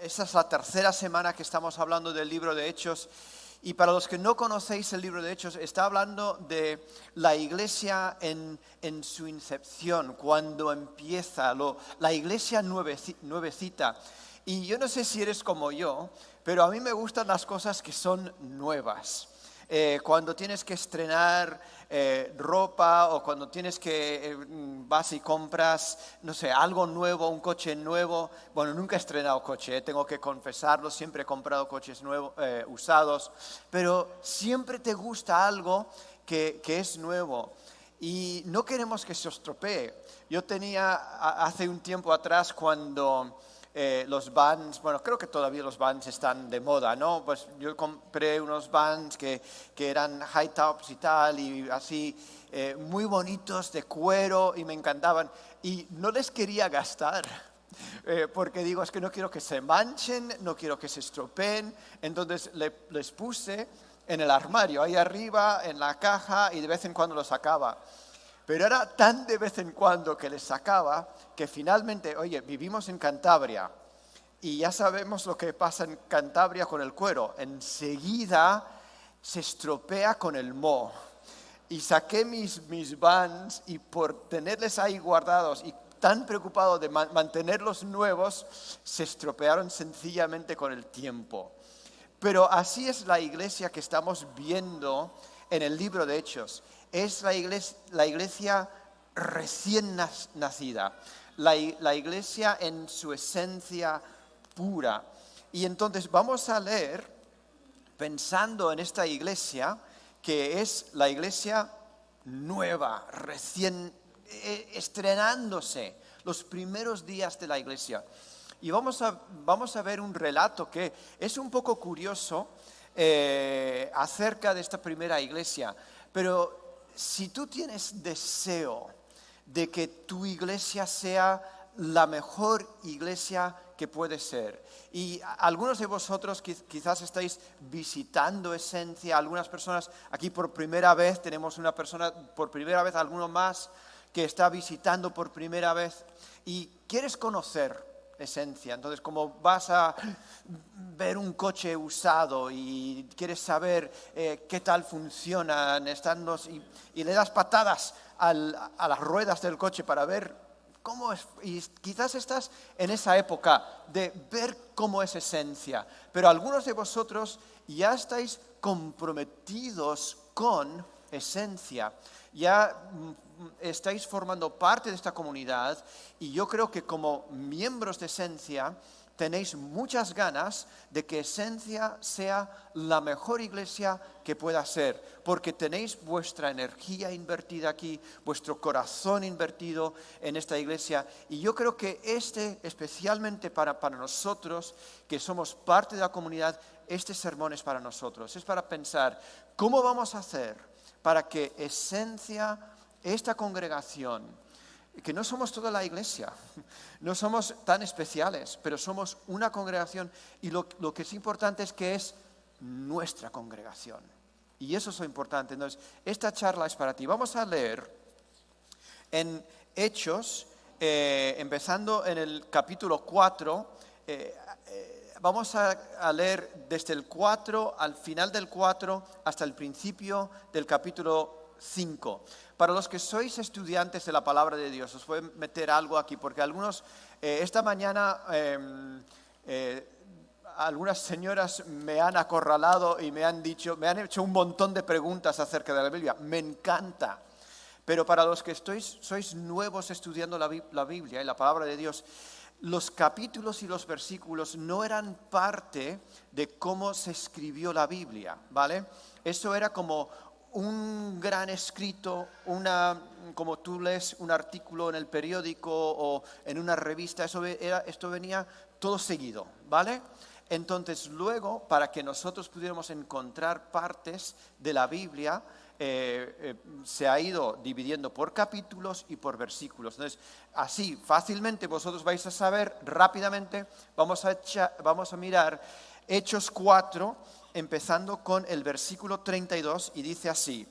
esta es la tercera semana que estamos hablando del libro de Hechos. Y para los que no conocéis el libro de Hechos, está hablando de la iglesia en su incepción, cuando empieza, la iglesia nuevecita. Y yo no sé si eres como yo, pero a mí me gustan las cosas que son nuevas. Cuando tienes que estrenar ropa o cuando tienes que vas y compras, no sé, algo nuevo, un coche nuevo. Bueno, nunca he estrenado coche, tengo que confesarlo, siempre he comprado coches nuevos, usados, pero siempre te gusta algo que es nuevo y no queremos que se estropee. Yo tenía hace un tiempo atrás cuando los Vans, bueno, creo que todavía los Vans están de moda, ¿no? Pues yo compré unos Vans que eran high tops y tal, y así, muy bonitos, de cuero, y me encantaban. Y no les quería gastar, porque digo, es que no quiero que se manchen, no quiero que se estropeen. Entonces les puse en el armario, ahí arriba, en la caja, y de vez en cuando los sacaba. Pero era tan de vez en cuando que les sacaba que finalmente, oye, vivimos en Cantabria y ya sabemos lo que pasa en Cantabria con el cuero. Enseguida se estropea con el moho. Y saqué mis Vans y por tenerles ahí guardados y tan preocupado de mantenerlos nuevos, se estropearon sencillamente con el tiempo. Pero así es la iglesia que estamos viendo en el libro de Hechos. Es la iglesia recién nacida, la iglesia en su esencia pura. Y entonces vamos a leer, pensando en esta iglesia, que es la iglesia nueva, recién estrenándose, los primeros días de la iglesia. Y vamos a ver un relato que es un poco curioso acerca de esta primera iglesia, pero si tú tienes deseo de que tu iglesia sea la mejor iglesia que puede ser, y algunos de vosotros quizás estáis visitando Esencia, algunas personas aquí por primera vez, tenemos una persona por primera vez, alguno más que está visitando por primera vez y quieres conocer Esencia. Entonces, como vas a ver un coche usado y quieres saber qué tal funcionan, y le das patadas a las ruedas del coche para ver cómo es, y quizás estás en esa época de ver cómo es Esencia, pero algunos de vosotros ya estáis comprometidos con Esencia, ya estáis formando parte de esta comunidad y yo creo que como miembros de Esencia tenéis muchas ganas de que Esencia sea la mejor iglesia que pueda ser, porque tenéis vuestra energía invertida aquí, vuestro corazón invertido en esta iglesia, y yo creo que especialmente para nosotros que somos parte de la comunidad, este sermón es para nosotros, es para pensar cómo vamos a hacer para que Esencia, esta congregación, que no somos toda la iglesia, no somos tan especiales, pero somos una congregación y lo que es importante es que es nuestra congregación. Y eso es lo importante. Entonces, esta charla es para ti. Vamos a leer en Hechos, empezando en el capítulo 4, vamos a leer desde el 4 al final del 4 hasta el principio del capítulo 5. Para los que sois estudiantes de la palabra de Dios, os voy a meter algo aquí, porque algunos, esta mañana, algunas señoras me han acorralado y me han hecho un montón de preguntas acerca de la Biblia. Me encanta. Pero para los que sois nuevos estudiando la Biblia y la palabra de Dios, los capítulos y los versículos no eran parte de cómo se escribió la Biblia, ¿vale? Eso era como un gran escrito, como tú lees un artículo en el periódico o en una revista, esto venía todo seguido, ¿vale? Entonces luego, para que nosotros pudiéramos encontrar partes de la Biblia, se ha ido dividiendo por capítulos y por versículos. Entonces, así fácilmente vosotros vais a saber rápidamente, vamos a mirar Hechos 4, empezando con el versículo 32, y dice así: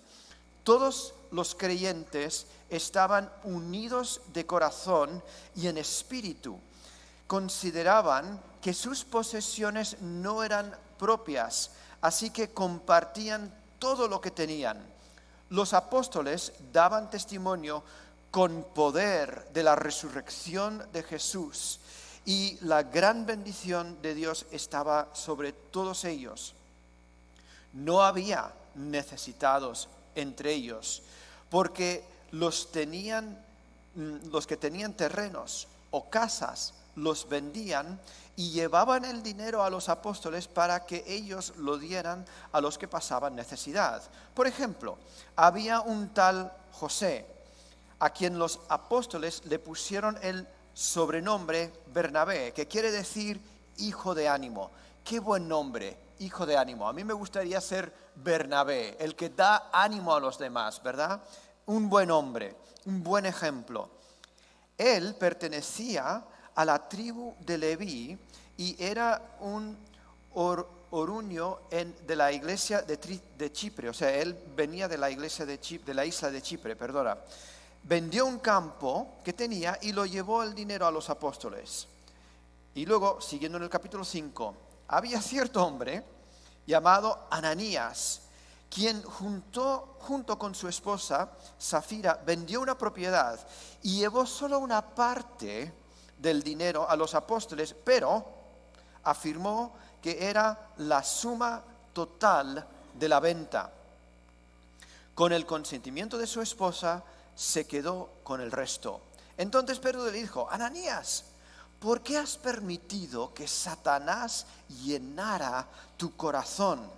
todos los creyentes estaban unidos de corazón y en espíritu. consideraban que sus posesiones no eran propias, así que compartían todo lo que tenían. Los apóstoles daban testimonio con poder de la resurrección de Jesús, y la gran bendición de Dios estaba sobre todos ellos. No había necesitados entre ellos, porque los que tenían terrenos o casas los vendían y llevaban el dinero a los apóstoles para que ellos lo dieran a los que pasaban necesidad. Por ejemplo, había un tal José, a quien los apóstoles le pusieron el sobrenombre Bernabé, que quiere decir hijo de ánimo. Qué buen nombre, hijo de ánimo. A mí me gustaría ser Bernabé, el que da ánimo a los demás, ¿verdad? Un buen hombre, un buen ejemplo. Él pertenecía a la tribu de Leví y era un orunio de la iglesia de Chipre. O sea, él venía de la iglesia de la isla de Chipre, perdona. Vendió un campo que tenía y lo llevó el dinero a los apóstoles. Y luego, siguiendo en el capítulo 5, había cierto hombre llamado Ananías, quien junto con su esposa Safira vendió una propiedad y llevó solo una parte del dinero a los apóstoles, pero afirmó que era la suma total de la venta. Con el consentimiento de su esposa, se quedó con el resto. Entonces Pedro le dijo: Ananías, ¿por qué has permitido que Satanás llenara tu corazón?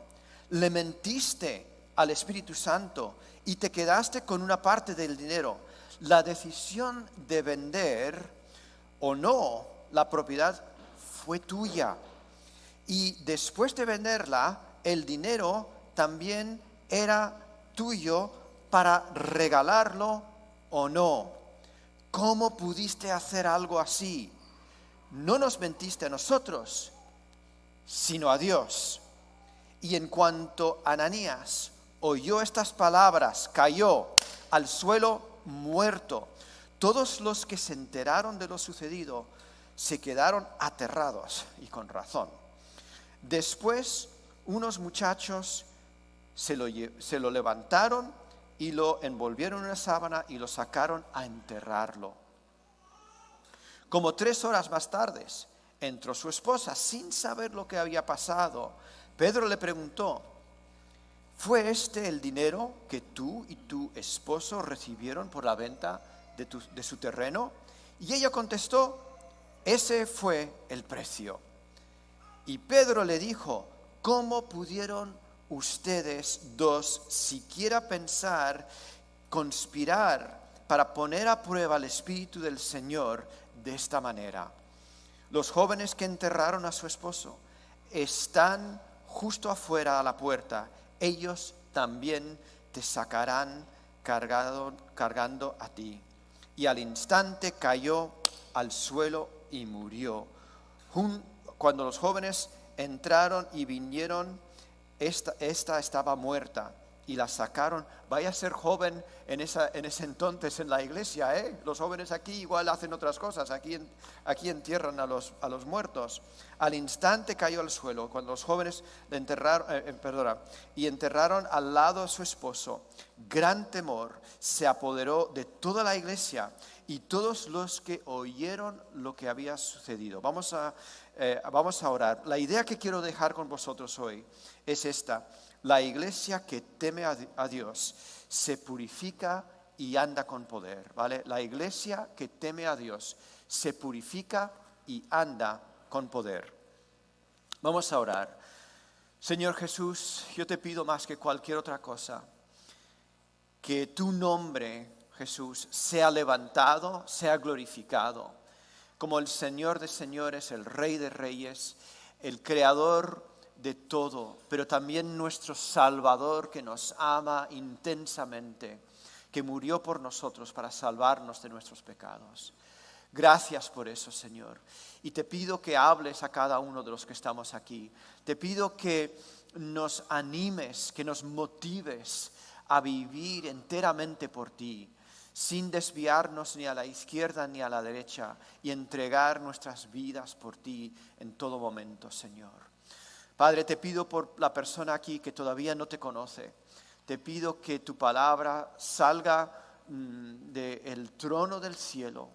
Le mentiste al Espíritu Santo y te quedaste con una parte del dinero. La decisión de vender o no la propiedad fue tuya. Y después de venderla, el dinero también era tuyo para regalarlo o no. ¿Cómo pudiste hacer algo así? No nos mentiste a nosotros, sino a Dios. Y en cuanto Ananías oyó estas palabras, cayó al suelo muerto. Todos los que se enteraron de lo sucedido se quedaron aterrados, y con razón. Después, unos muchachos se lo levantaron y lo envolvieron en una sábana y lo sacaron a enterrarlo. Como 3 horas más tarde, entró su esposa sin saber lo que había pasado. Pedro le preguntó: ¿fue este el dinero que tú y tu esposo recibieron por la venta de su terreno? Y ella contestó: ese fue el precio. Y Pedro le dijo: ¿cómo pudieron ustedes dos siquiera pensar, conspirar para poner a prueba el Espíritu del Señor de esta manera? Los jóvenes que enterraron a su esposo están justo afuera a la puerta. Ellos también te sacarán cargando a ti. Y al instante cayó al suelo y murió. Cuando los jóvenes entraron y vinieron, esta estaba muerta y la sacaron. Vaya a ser joven en ese entonces en la iglesia, ¿eh? Los jóvenes aquí igual hacen otras cosas, aquí entierran a los muertos. Al instante cayó al suelo. Cuando los jóvenes le enterraron al lado de su esposo, gran temor se apoderó de toda la iglesia y todos los que oyeron lo que había sucedido. Vamos a orar. La idea que quiero dejar con vosotros hoy es esta: la iglesia que teme a Dios se purifica y anda con poder, ¿vale? La iglesia que teme a Dios se purifica y anda con poder. Vamos a orar. Señor Jesús, yo te pido más que cualquier otra cosa, que tu nombre, Jesús, sea levantado, sea glorificado, como el Señor de señores, el Rey de reyes, el Creador de todo, pero también nuestro Salvador, que nos ama intensamente, que murió por nosotros para salvarnos de nuestros pecados. Gracias por eso, Señor. Y te pido que hables a cada uno de los que estamos aquí. Te pido que nos animes, que nos motives a vivir enteramente por ti. sin desviarnos ni a la izquierda ni a la derecha, y entregar nuestras vidas por ti en todo momento, Señor. Padre, te pido por la persona aquí que todavía no te conoce, te pido que tu palabra salga del trono del cielo,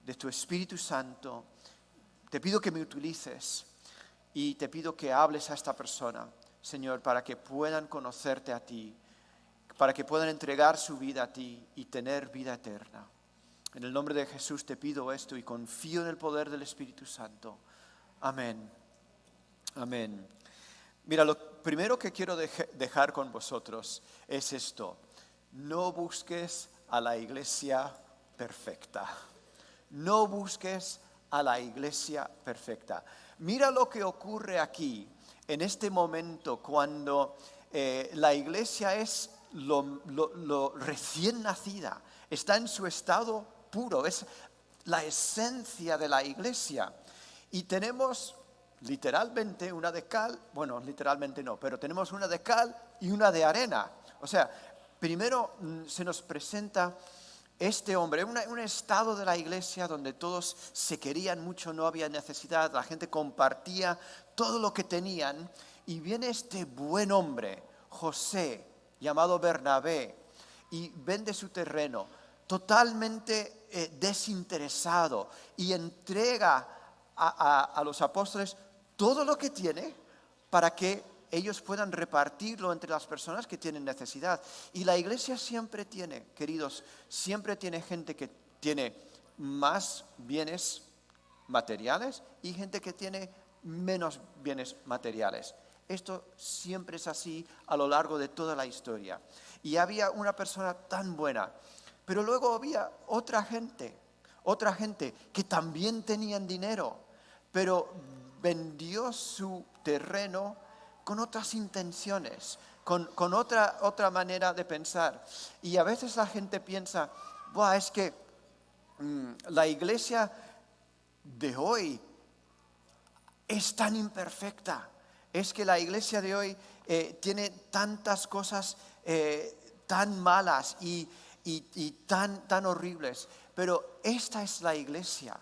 de tu Espíritu Santo. Te pido que me utilices y te pido que hables a esta persona, Señor, para que puedan conocerte a ti, para que puedan entregar su vida a ti y tener vida eterna. En el nombre de Jesús te pido esto y confío en el poder del Espíritu Santo. Amén. Amén. Mira, lo primero que quiero dejar con vosotros es esto. No busques a la iglesia perfecta. No busques a la iglesia perfecta. Mira lo que ocurre aquí, en este momento, cuando la iglesia es lo recién nacida, está en su estado puro, es la esencia de la iglesia. Y tenemos literalmente una de cal, bueno, literalmente no, pero tenemos una de cal y una de arena. O sea, primero se nos presenta este hombre, un estado de la iglesia donde todos se querían mucho, no había necesidad, la gente compartía todo lo que tenían, y viene este buen hombre, José, llamado Bernabé, y vende su terreno, totalmente desinteresado, y entrega a los apóstoles todo lo que tiene para que ellos puedan repartirlo entre las personas que tienen necesidad. Y la iglesia siempre tiene, queridos, siempre tiene gente que tiene más bienes materiales y gente que tiene menos bienes materiales. Esto siempre es así a lo largo de toda la historia. Y había una persona tan buena, pero luego había otra gente que también tenían dinero, pero vendió su terreno con otras intenciones, con otra manera de pensar. Y a veces la gente piensa, es que la iglesia de hoy es tan imperfecta, es que la iglesia de hoy tiene tantas cosas tan malas y tan horribles, pero esta es la iglesia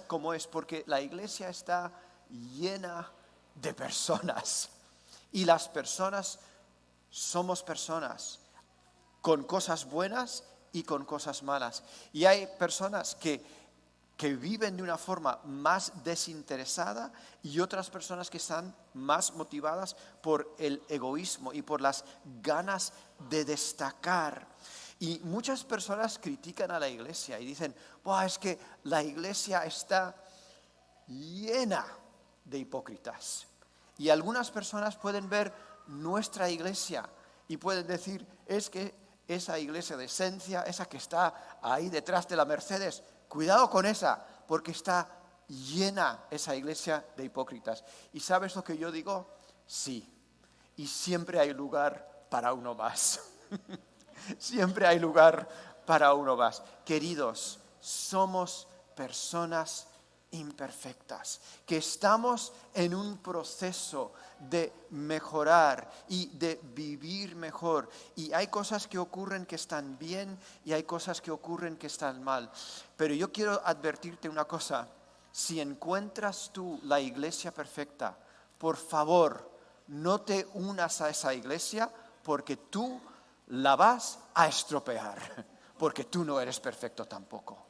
como es, porque la iglesia está llena de personas, y las personas somos personas con cosas buenas y con cosas malas, y hay personas que viven de una forma más desinteresada y otras personas que están más motivadas por el egoísmo y por las ganas de destacar. Y muchas personas critican a la iglesia y dicen, es que la iglesia está llena de hipócritas. Y algunas personas pueden ver nuestra iglesia y pueden decir, es que esa iglesia de esencia, esa que está ahí detrás de la Mercedes, cuidado con esa, porque está llena esa iglesia de hipócritas. ¿Y sabes lo que yo digo? Sí, y siempre hay lugar para uno más. Siempre hay lugar para uno más. Queridos, somos personas imperfectas, que estamos en un proceso de mejorar y de vivir mejor. Y hay cosas que ocurren que están bien y hay cosas que ocurren que están mal. Pero yo quiero advertirte una cosa. Si encuentras tú la iglesia perfecta, por favor, no te unas a esa iglesia, porque tú la vas a estropear, porque tú no eres perfecto tampoco.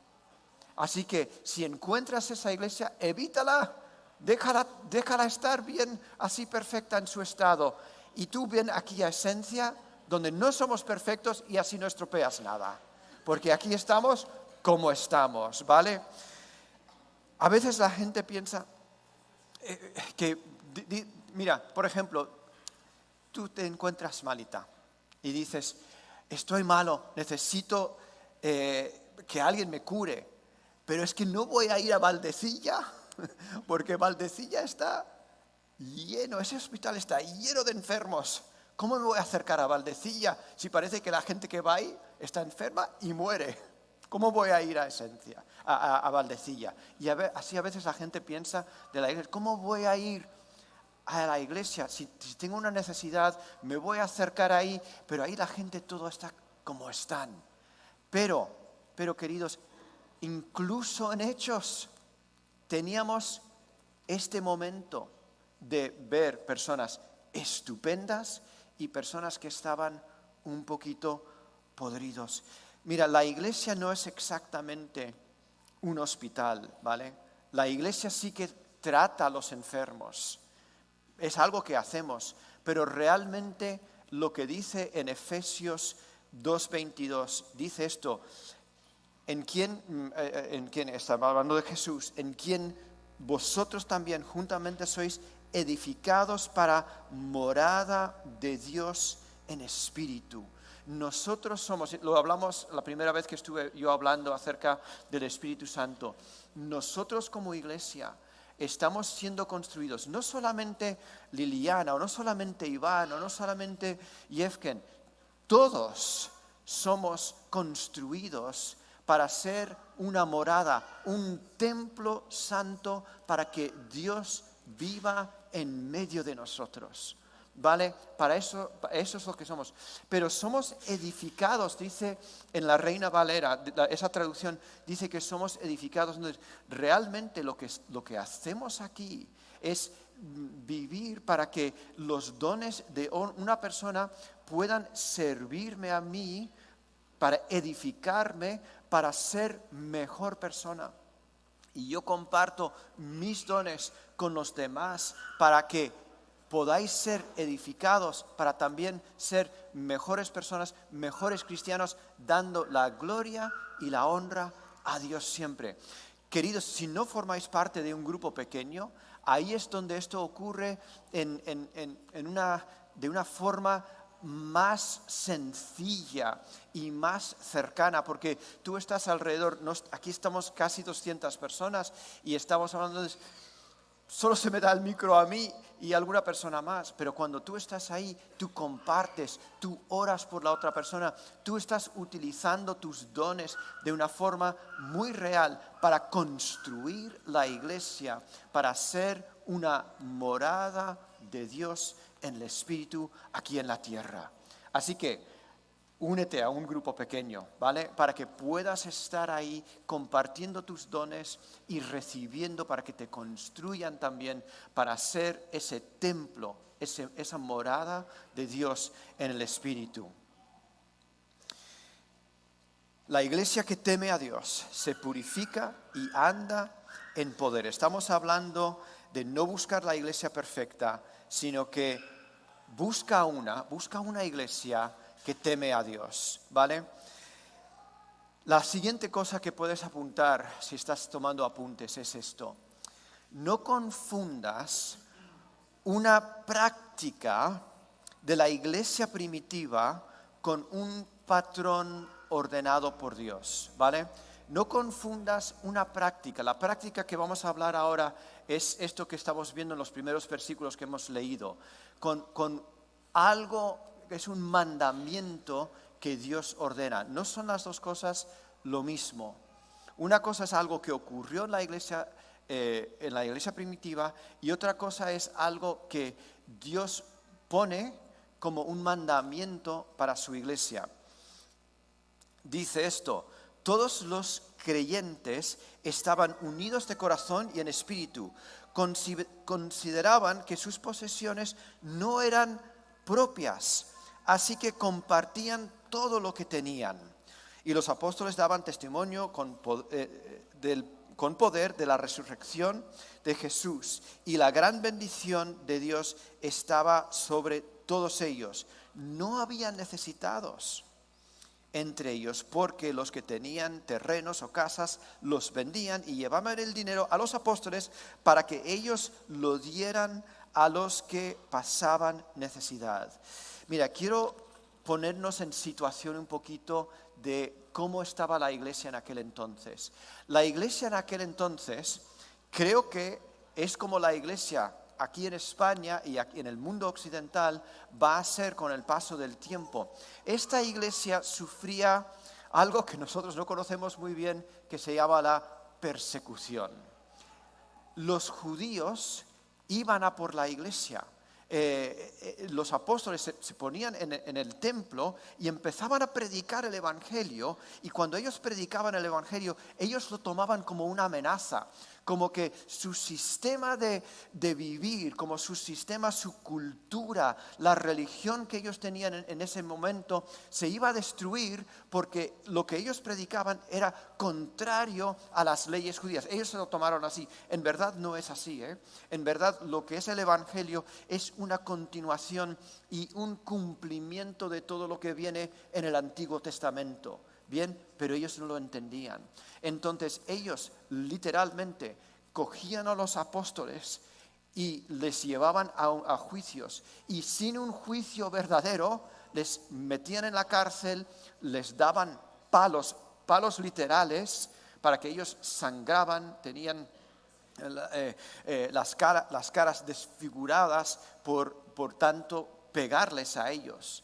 Así que si encuentras esa iglesia, evítala, déjala estar bien así perfecta en su estado. Y tú ven aquí a Esencia, donde no somos perfectos, y así no estropeas nada. Porque aquí estamos como estamos, ¿vale? A veces la gente piensa mira, por ejemplo, tú te encuentras malita y dices, estoy malo, necesito que alguien me cure. Pero es que no voy a ir a Valdecilla, porque Valdecilla está lleno, ese hospital está lleno de enfermos. ¿Cómo me voy a acercar a Valdecilla si parece que la gente que va ahí está enferma y muere? ¿Cómo voy a ir a Esencia, a Valdecilla? Y así a veces la gente piensa de la iglesia, ¿cómo voy a ir a la iglesia? Si tengo una necesidad, me voy a acercar ahí, pero ahí la gente todo está como están. Pero queridos, incluso en Hechos teníamos este momento de ver personas estupendas y personas que estaban un poquito podridos. Mira, la iglesia no es exactamente un hospital, ¿vale? La iglesia sí que trata a los enfermos. Es algo que hacemos, pero realmente lo que dice en Efesios 2:22, dice esto: en quien está hablando de Jesús, en quien vosotros también juntamente sois edificados para morada de Dios en espíritu. Nosotros somos, lo hablamos la primera vez que estuve yo hablando acerca del Espíritu Santo, nosotros como iglesia estamos siendo construidos, no solamente Liliana, o no solamente Iván, o no solamente Yevgen, todos somos construidos para ser una morada, un templo santo para que Dios viva en medio de nosotros. ¿Vale? Para eso es lo que somos. Pero somos edificados, dice en la Reina Valera, esa traducción dice que somos edificados. Entonces, realmente lo que hacemos aquí es vivir para que los dones de una persona puedan servirme a mí, para edificarme, para ser mejor persona. Y yo comparto mis dones con los demás para que podáis ser edificados, para también ser mejores personas, mejores cristianos, dando la gloria y la honra a Dios siempre. Queridos, si no formáis parte de un grupo pequeño, ahí es donde esto ocurre de una forma más sencilla y más cercana, porque tú estás alrededor, aquí estamos casi 200 personas y estamos hablando de... Solo se me da el micro a mí y a alguna persona más, pero cuando tú estás ahí, tú compartes, tú oras por la otra persona, tú estás utilizando tus dones de una forma muy real para construir la iglesia, para ser una morada de Dios en el Espíritu aquí en la tierra. Así que únete a un grupo pequeño, ¿vale? Para que puedas estar ahí compartiendo tus dones y recibiendo para que te construyan también para ser ese templo, esa morada de Dios en el Espíritu. La iglesia que teme a Dios se purifica y anda en poder. Estamos hablando de no buscar la iglesia perfecta, sino que busca una iglesia que teme a Dios, ¿vale? La siguiente cosa que puedes apuntar, si estás tomando apuntes, es esto. No confundas una práctica de la iglesia primitiva con un patrón ordenado por Dios, ¿vale? No confundas una práctica. La práctica que vamos a hablar ahora es esto que estamos viendo en los primeros versículos que hemos leído, con algo que es un mandamiento que Dios ordena. No son las dos cosas lo mismo. Una cosa es algo que ocurrió en la iglesia primitiva, y otra cosa es algo que Dios pone como un mandamiento para su iglesia. Dice esto: todos los creyentes estaban unidos de corazón y en espíritu. Consideraban que sus posesiones no eran propias, así que compartían todo lo que tenían. Y los apóstoles daban testimonio con poder de la resurrección de Jesús. Y la gran bendición de Dios estaba sobre todos ellos. No había necesitados entre ellos, porque los que tenían terrenos o casas los vendían y llevaban el dinero a los apóstoles para que ellos lo dieran a los que pasaban necesidad. Mira, quiero ponernos en situación un poquito de cómo estaba la iglesia en aquel entonces. La iglesia en aquel entonces creo que es como la iglesia aquí en España y aquí en el mundo occidental va a ser con el paso del tiempo. Esta iglesia sufría algo que nosotros no conocemos muy bien, que se llama la persecución. Los judíos iban a por la iglesia. los apóstoles se ponían en el templo y empezaban a predicar el Evangelio, y cuando ellos predicaban el Evangelio, ellos lo tomaban como una amenaza, como que su sistema de vivir, como su sistema, su cultura, la religión que ellos tenían en ese momento se iba a destruir porque lo que ellos predicaban era contrario a las leyes judías. Ellos se lo tomaron así. En verdad no es así, ¿eh? En verdad lo que es el Evangelio es una continuación y un cumplimiento de todo lo que viene en el Antiguo Testamento. Bien, pero ellos no lo entendían. Entonces ellos literalmente cogían a los apóstoles y les llevaban a juicios. Y sin un juicio verdadero, les metían en la cárcel, les daban palos literales, para que ellos sangraban, tenían las caras desfiguradas por tanto pegarles a ellos.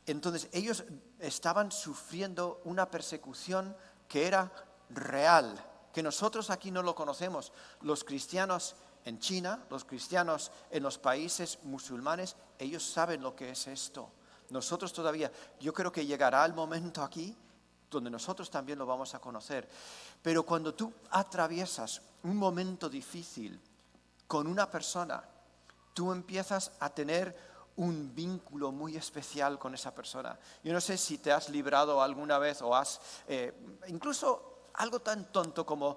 Entonces ellos estaban sufriendo una persecución que era real, que nosotros aquí no lo conocemos. Los cristianos en China, los cristianos en los países musulmanes, ellos saben lo que es esto. Nosotros todavía, yo creo que llegará el momento aquí donde nosotros también lo vamos a conocer. Pero cuando tú atraviesas un momento difícil con una persona, tú empiezas a tener un vínculo muy especial con esa persona. Yo no sé si te has librado alguna vez o has, incluso algo tan tonto como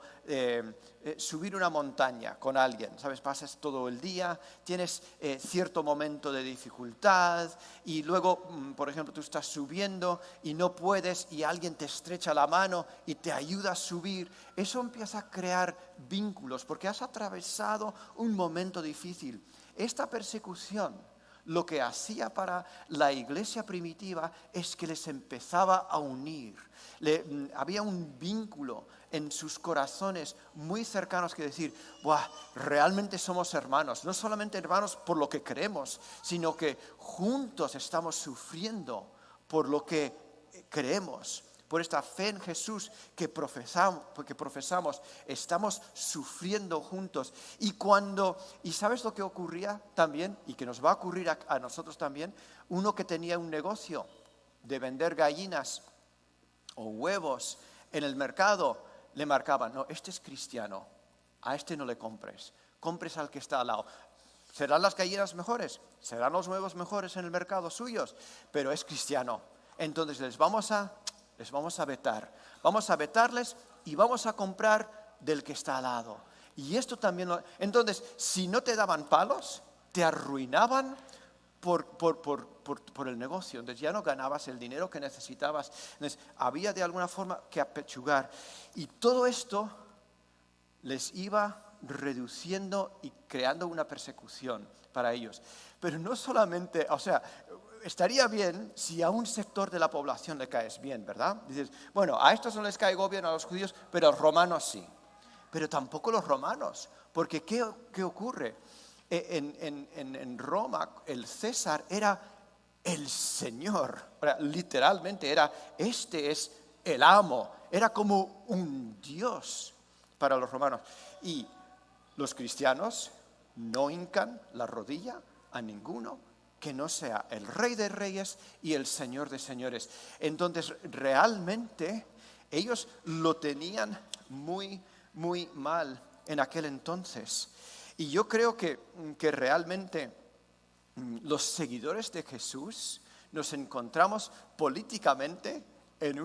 subir una montaña con alguien, ¿sabes? Pasas todo el día, tienes cierto momento de dificultad y luego, por ejemplo, tú estás subiendo y no puedes y alguien te estrecha la mano y te ayuda a subir. Eso empieza a crear vínculos porque has atravesado un momento difícil. Esta persecución lo que hacía para la iglesia primitiva es que les empezaba a unir. Había un vínculo en sus corazones muy cercanos que decir, ¡buah! Realmente somos hermanos. No solamente hermanos por lo que creemos, sino que juntos estamos sufriendo por lo que creemos. Por esta fe en Jesús que profesamos, estamos sufriendo juntos. Y ¿sabes lo que ocurría también? Y que nos va a ocurrir a nosotros también. Uno que tenía un negocio de vender gallinas o huevos en el mercado, le marcaban, no, este es cristiano, a este no le compres al que está al lado. ¿Serán las gallinas mejores? ¿Serán los huevos mejores en el mercado suyos? Pero es cristiano. Entonces les vamos a vetar. Vamos a vetarles y vamos a comprar del que está al lado. Y esto también entonces, si no te daban palos, te arruinaban por el negocio. Entonces ya no ganabas el dinero que necesitabas. Entonces había de alguna forma que apechugar. Y todo esto les iba reduciendo y creando una persecución para ellos. Pero no solamente, o sea, estaría bien si a un sector de la población le caes bien, ¿verdad? Dices, bueno, a estos no les caigo bien, a los judíos, pero a los romanos sí. Pero tampoco los romanos, porque ¿qué ocurre? En Roma el César era el Señor, literalmente este es el amo, era como un Dios para los romanos. Y los cristianos no hincan la rodilla a ninguno que no sea el Rey de Reyes y el Señor de Señores. Entonces, realmente, ellos lo tenían muy, muy mal en aquel entonces. Y yo creo que realmente los seguidores de Jesús nos encontramos políticamente en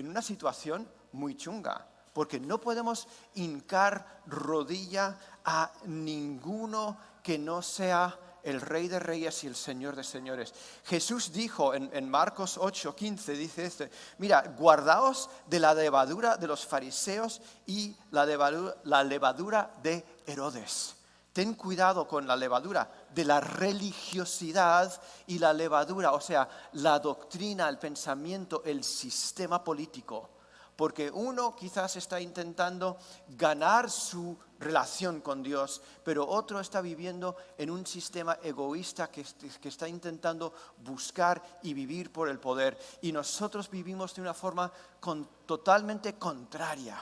una situación muy chunga, porque no podemos hincar rodilla a ninguno que no sea el Rey de Reyes y el Señor de Señores. Jesús dijo en Marcos 8:15, dice mira, guardaos de la levadura de los fariseos y la levadura de Herodes. Ten cuidado con la levadura de la religiosidad y la levadura, o sea, la doctrina, el pensamiento, el sistema político. Porque uno quizás está intentando ganar su relación con Dios, pero otro está viviendo en un sistema egoísta que está intentando buscar y vivir por el poder. Y nosotros vivimos de una forma totalmente contraria,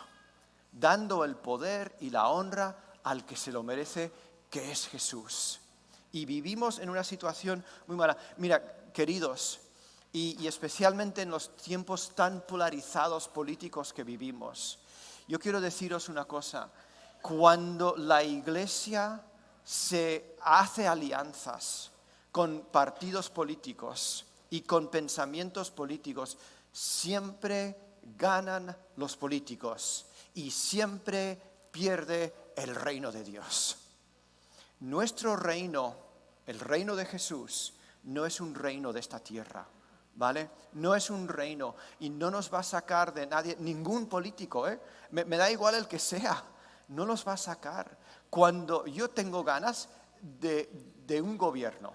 dando el poder y la honra al que se lo merece, que es Jesús. Y vivimos en una situación muy mala. Mira, queridos, y especialmente en los tiempos tan polarizados políticos que vivimos, yo quiero deciros una cosa. Cuando la Iglesia se hace alianzas con partidos políticos y con pensamientos políticos, siempre ganan los políticos y siempre pierde el reino de Dios. Nuestro reino, el reino de Jesús, no es un reino de esta tierra, ¿vale? No es un reino y no nos va a sacar de nadie, ningún político, me da igual el que sea, no nos va a sacar. Cuando yo tengo ganas de un gobierno,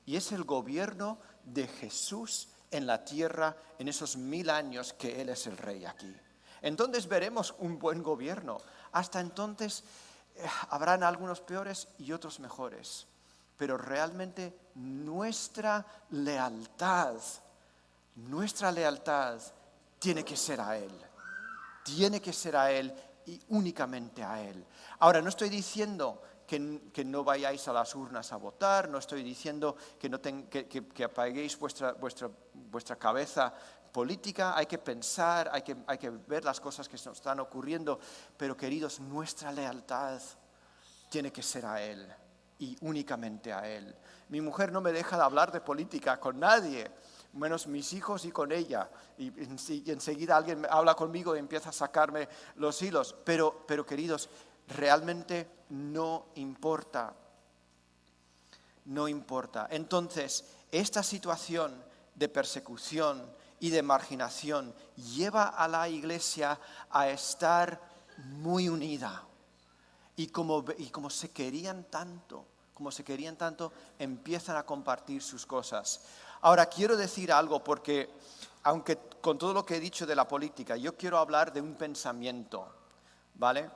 y es el gobierno de Jesús en la tierra en esos 1000 años que Él es el rey aquí. Entonces veremos un buen gobierno. Hasta entonces habrán algunos peores y otros mejores. Pero realmente nuestra lealtad tiene que ser a Él. Tiene que ser a Él y únicamente a Él. Ahora, no estoy diciendo que no vayáis a las urnas a votar, no estoy diciendo que apaguéis vuestra cabeza política, hay que pensar, hay que ver las cosas que nos están ocurriendo, pero queridos, nuestra lealtad tiene que ser a Él y únicamente a Él. Mi mujer no me deja de hablar de política con nadie, menos mis hijos y con ella, y enseguida alguien habla conmigo y empieza a sacarme los hilos, pero queridos, realmente no importa. No importa. Entonces, esta situación de persecución y de marginación lleva a la Iglesia a estar muy unida. Y como se querían tanto, empiezan a compartir sus cosas. Ahora, quiero decir algo porque, aunque con todo lo que he dicho de la política, yo quiero hablar de un pensamiento, ¿vale?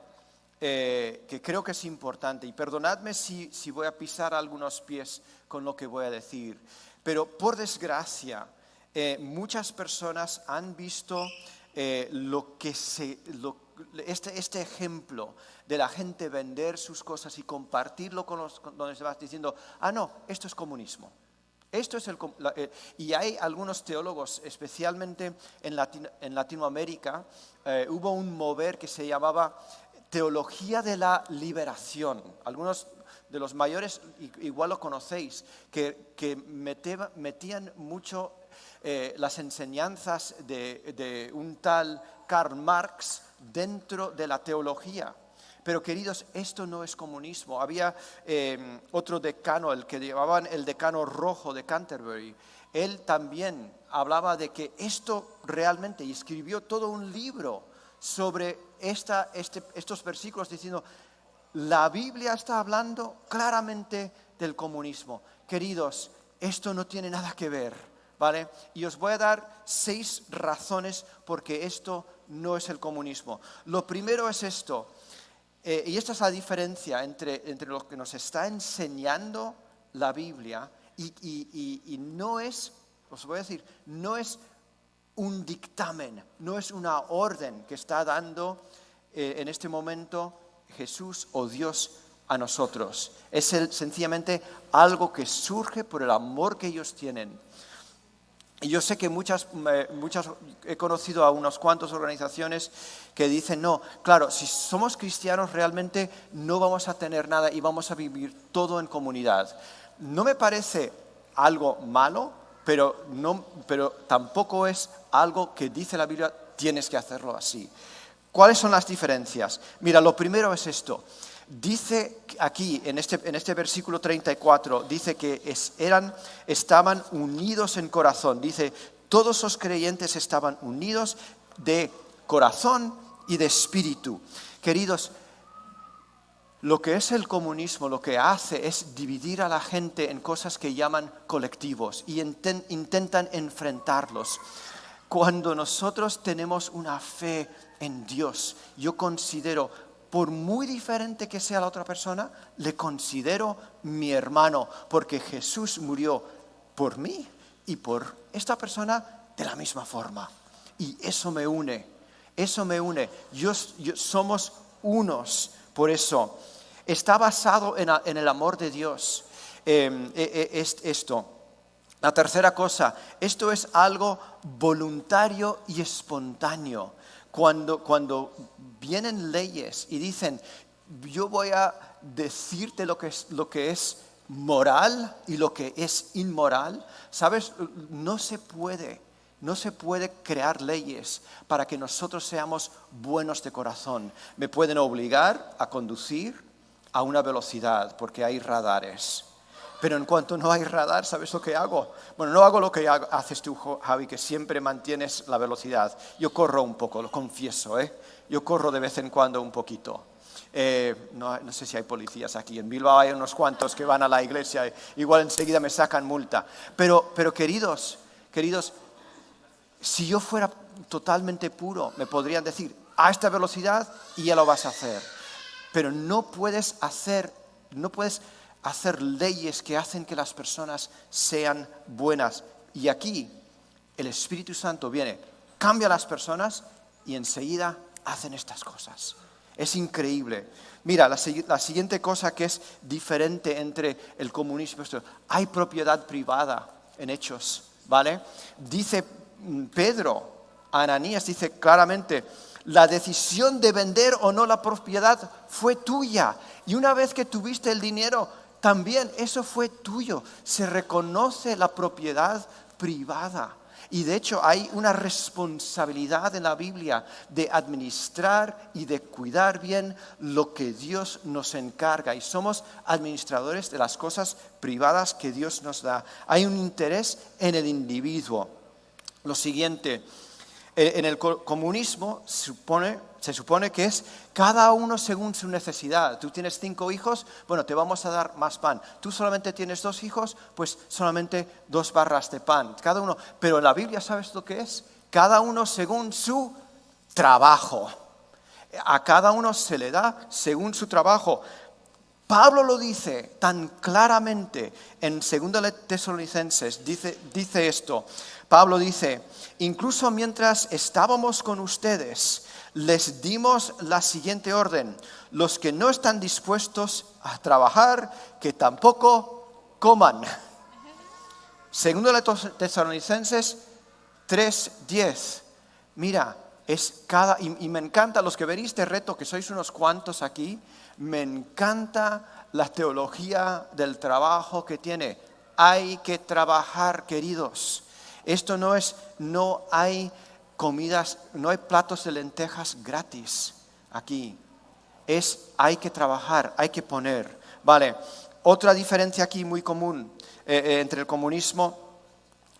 Que creo que es importante. Y perdonadme si voy a pisar algunos pies con lo que voy a decir. Pero, por desgracia, muchas personas han visto este ejemplo de la gente vender sus cosas y compartirlo con los demás diciendo, no, esto es comunismo. Y hay algunos teólogos, especialmente en Latinoamérica, hubo un mover que se llamaba teología de la liberación. Algunos de los mayores igual lo conocéis, que metían mucho las enseñanzas de un tal Karl Marx dentro de la teología. Pero queridos, esto no es comunismo. Había otro decano, el que llevaban el decano rojo de Canterbury. Él también hablaba de que esto realmente, y escribió todo un libro sobre estos versículos diciendo, la Biblia está hablando claramente del comunismo. Queridos, esto no tiene nada que ver, ¿vale? Y os voy a dar 6 razones porque esto no es el comunismo. Lo primero es esto. Y esta es la diferencia entre lo que nos está enseñando la Biblia y no es, os voy a decir, no es un dictamen, no es una orden que está dando en este momento Jesús o Dios a nosotros. Es sencillamente algo que surge por el amor que ellos tienen. Y yo sé que muchas he conocido a unas cuantas organizaciones que dicen, no, claro, si somos cristianos realmente no vamos a tener nada y vamos a vivir todo en comunidad. No me parece algo malo, pero tampoco es algo que dice la Biblia, tienes que hacerlo así. ¿Cuáles son las diferencias? Mira, lo primero es esto. Dice aquí, en este versículo 34, dice que estaban unidos en corazón. Dice, todos los creyentes estaban unidos de corazón y de espíritu. Queridos, lo que es el comunismo, lo que hace es dividir a la gente en cosas que llaman colectivos y intentan enfrentarlos. Cuando nosotros tenemos una fe en Dios, yo considero, por muy diferente que sea la otra persona, le considero mi hermano, porque Jesús murió por mí y por esta persona de la misma forma. Y eso me une. Somos unos. Por eso, está basado en el amor de Dios. es esto. La tercera cosa, esto es algo voluntario y espontáneo. Cuando vienen leyes y dicen, yo voy a decirte lo que es moral y lo que es inmoral, ¿sabes? No se puede crear leyes para que nosotros seamos buenos de corazón. Me pueden obligar a conducir a una velocidad porque hay radares. Pero en cuanto no hay radar, ¿sabes lo que hago? Bueno, no hago lo que haces tú, Javi, que siempre mantienes la velocidad. Yo corro un poco, lo confieso, Yo corro de vez en cuando un poquito. No sé si hay policías aquí. En Bilbao hay unos cuantos que van a la iglesia. Igual enseguida me sacan multa. Pero queridos, si yo fuera totalmente puro, me podrían decir, a esta velocidad y ya lo vas a hacer. Pero no puedes hacer leyes que hacen que las personas sean buenas. Y aquí el Espíritu Santo viene, cambia a las personas y enseguida hacen estas cosas. Es increíble. Mira, la siguiente cosa que es diferente entre el comunismo, hay propiedad privada en Hechos, ¿vale? Dice Pedro, Ananías dice claramente, la decisión de vender o no la propiedad fue tuya. Y una vez que tuviste el dinero, también eso fue tuyo. Se reconoce la propiedad privada. Y de hecho hay una responsabilidad en la Biblia de administrar y de cuidar bien lo que Dios nos encarga. Y somos administradores de las cosas privadas que Dios nos da. Hay un interés en el individuo. Lo siguiente, en el comunismo se supone que es cada uno según su necesidad. Tú tienes 5 hijos, bueno, te vamos a dar más pan. Tú solamente tienes 2 hijos, pues solamente 2 barras de pan. Cada uno. Pero en la Biblia, ¿sabes lo que es? Cada uno según su trabajo. A cada uno se le da según su trabajo. Pablo lo dice tan claramente en 2 Tesalonicenses, dice esto. Pablo dice, incluso mientras estábamos con ustedes, les dimos la siguiente orden. Los que no están dispuestos a trabajar, que tampoco coman. 2 Tesalonicenses 3:10. Mira, y me encanta, los que veréis de reto, que sois unos cuantos aquí, me encanta la teología del trabajo que tiene. Hay que trabajar, queridos. Esto no hay comidas, no hay platos de lentejas gratis aquí. Hay que trabajar, hay que poner. Vale, otra diferencia aquí muy común entre el comunismo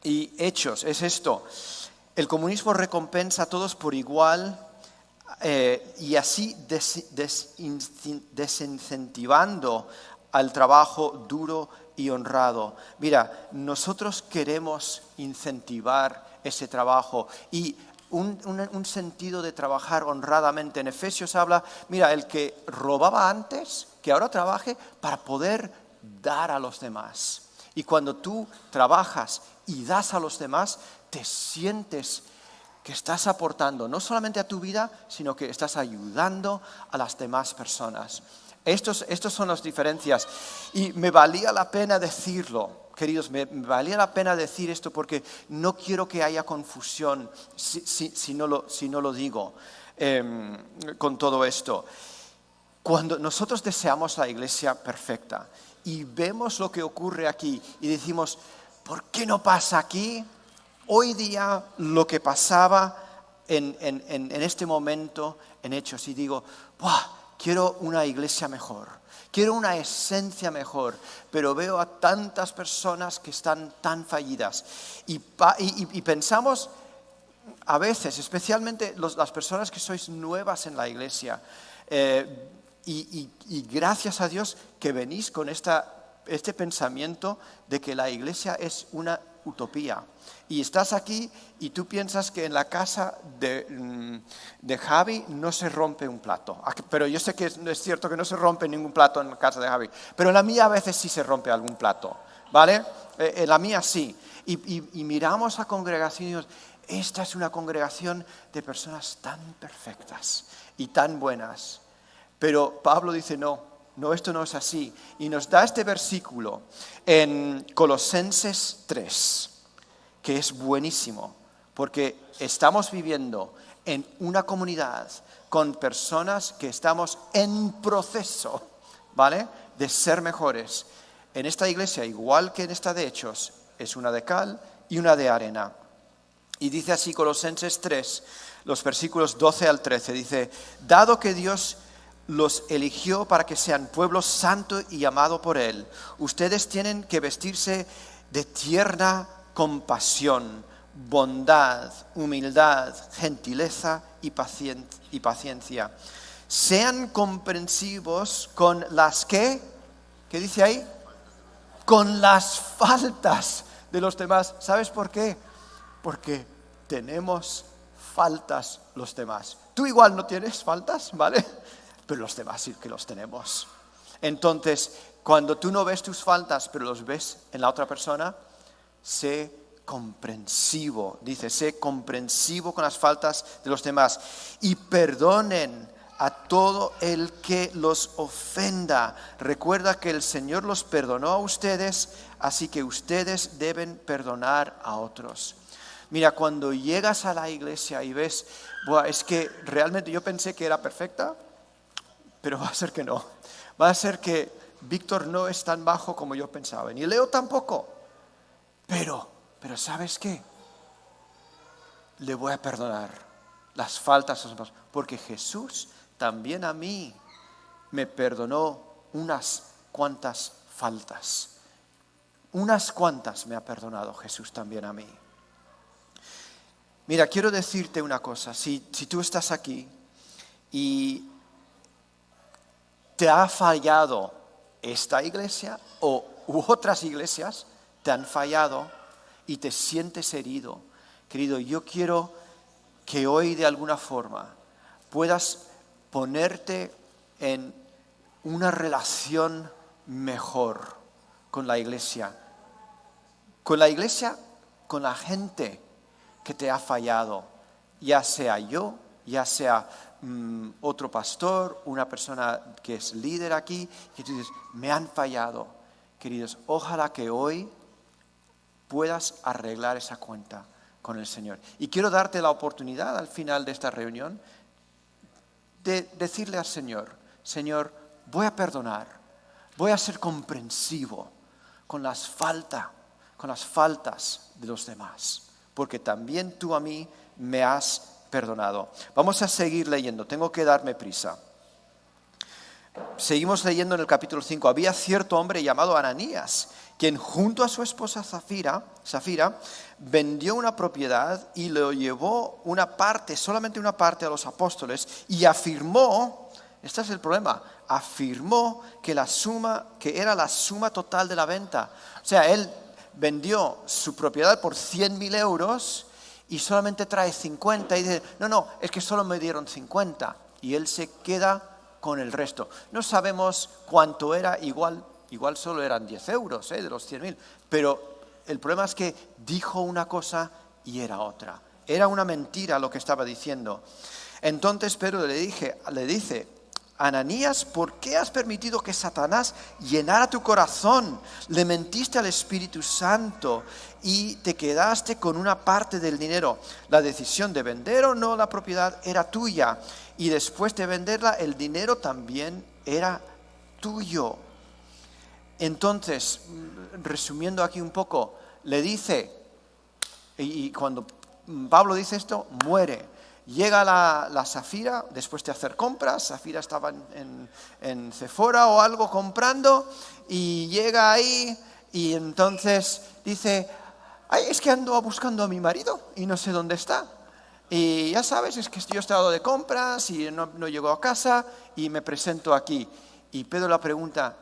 y Hechos es esto. El comunismo recompensa a todos por igual y así desincentivando al trabajo duro y honrado. Mira, nosotros queremos incentivar ese trabajo y un sentido de trabajar honradamente. En Efesios habla, mira, el que robaba antes, que ahora trabaje para poder dar a los demás. Y cuando tú trabajas y das a los demás, te sientes que estás aportando no solamente a tu vida, sino que estás ayudando a las demás personas. Estos son las diferencias. Y me valía la pena decirlo, queridos, me valía la pena decir esto porque no quiero que haya confusión si no lo digo con todo esto. Cuando nosotros deseamos la iglesia perfecta y vemos lo que ocurre aquí y decimos, ¿por qué no pasa aquí? Hoy día lo que pasaba en este momento en Hechos, y digo, ¡buah! Quiero una iglesia mejor, quiero una esencia mejor, pero veo a tantas personas que están tan fallidas. Y pensamos a veces, especialmente las personas que sois nuevas en la iglesia, y gracias a Dios que venís con este pensamiento de que la iglesia es una utopía. Y estás aquí y tú piensas que en la casa de Javi no se rompe un plato. Pero yo sé que es cierto que no se rompe ningún plato en la casa de Javi. Pero en la mía a veces sí se rompe algún plato, ¿vale? En la mía sí. Y miramos a congregación y decimos, esta es una congregación de personas tan perfectas y tan buenas. Pero Pablo dice, no no, esto no es así. Y nos da este versículo en Colosenses 3, que es buenísimo, porque estamos viviendo en una comunidad con personas que estamos en proceso, ¿vale?, de ser mejores. En esta iglesia, igual que en esta de Hechos, es una de cal y una de arena. Y dice así Colosenses 3, los versículos 12 al 13, dice: dado que Dios los eligió para que sean pueblo santo y amado por Él, ustedes tienen que vestirse de tierna compasión, bondad, humildad, gentileza y paciencia. Sean comprensivos con las ¿qué dice ahí? Con las faltas de los demás. ¿Sabes por qué? Porque tenemos faltas los demás. Tú igual no tienes faltas, ¿vale? Pero los demás sí que los tenemos. Entonces, cuando tú no ves tus faltas, pero los ves en la otra persona, sé comprensivo. Dice, sé comprensivo con las faltas de los demás. Y perdonen a todo el que los ofenda. Recuerda que el Señor los perdonó a ustedes, así que ustedes deben perdonar a otros. Mira, cuando llegas a la iglesia y ves, es que realmente yo pensé que era perfecta, pero va a ser que no. Va a ser que Víctor no es tan bajo como yo pensaba, ni Leo tampoco. Pero ¿sabes qué? Le voy a perdonar las faltas, porque Jesús también a mí me perdonó unas cuantas faltas. Unas cuantas me ha perdonado Jesús también a mí. Mira, quiero decirte una cosa. Si tú estás aquí y te ha fallado esta iglesia u otras iglesias, te han fallado y te sientes herido, querido, yo quiero que hoy de alguna forma puedas ponerte en una relación mejor con la iglesia, con la gente que te ha fallado, ya sea yo, ya sea otro pastor, una persona que es líder aquí, que tú dices, me han fallado. Queridos, ojalá que hoy puedas arreglar esa cuenta con el Señor. Y quiero darte la oportunidad al final de esta reunión de decirle al Señor, Señor, voy a perdonar, voy a ser comprensivo con las faltas de los demás, porque también tú a mí me has perdonado. Vamos a seguir leyendo, tengo que darme prisa. Seguimos leyendo en el capítulo 5. Había cierto hombre llamado Ananías, quien junto a su esposa Zafira, vendió una propiedad y lo llevó solamente una parte a los apóstoles y afirmó, este es el problema, afirmó que era la suma total de la venta. O sea, él vendió su propiedad por 100.000 euros y solamente trae 50 y dice, no, es que solo me dieron 50 y él se queda con el resto. No sabemos cuánto era, igual solo eran 10 euros de los 100.000, pero el problema es que dijo una cosa y era otra. Era una mentira lo que estaba diciendo. Entonces Pedro le dice, Ananías, ¿por qué has permitido que Satanás llenara tu corazón? Le mentiste al Espíritu Santo y te quedaste con una parte del dinero. La decisión de vender o no la propiedad era tuya. Y después de venderla, el dinero también era tuyo. Entonces, resumiendo aquí un poco, le dice, y cuando Pablo dice esto, muere. Llega la Zafira, después de hacer compras, Zafira estaba en Sephora o algo comprando, y llega ahí, y entonces dice, es que ando buscando a mi marido y no sé dónde está. Y ya sabes, es que yo he estado de compras y no llego a casa y me presento aquí. Y Pedro la pregunta,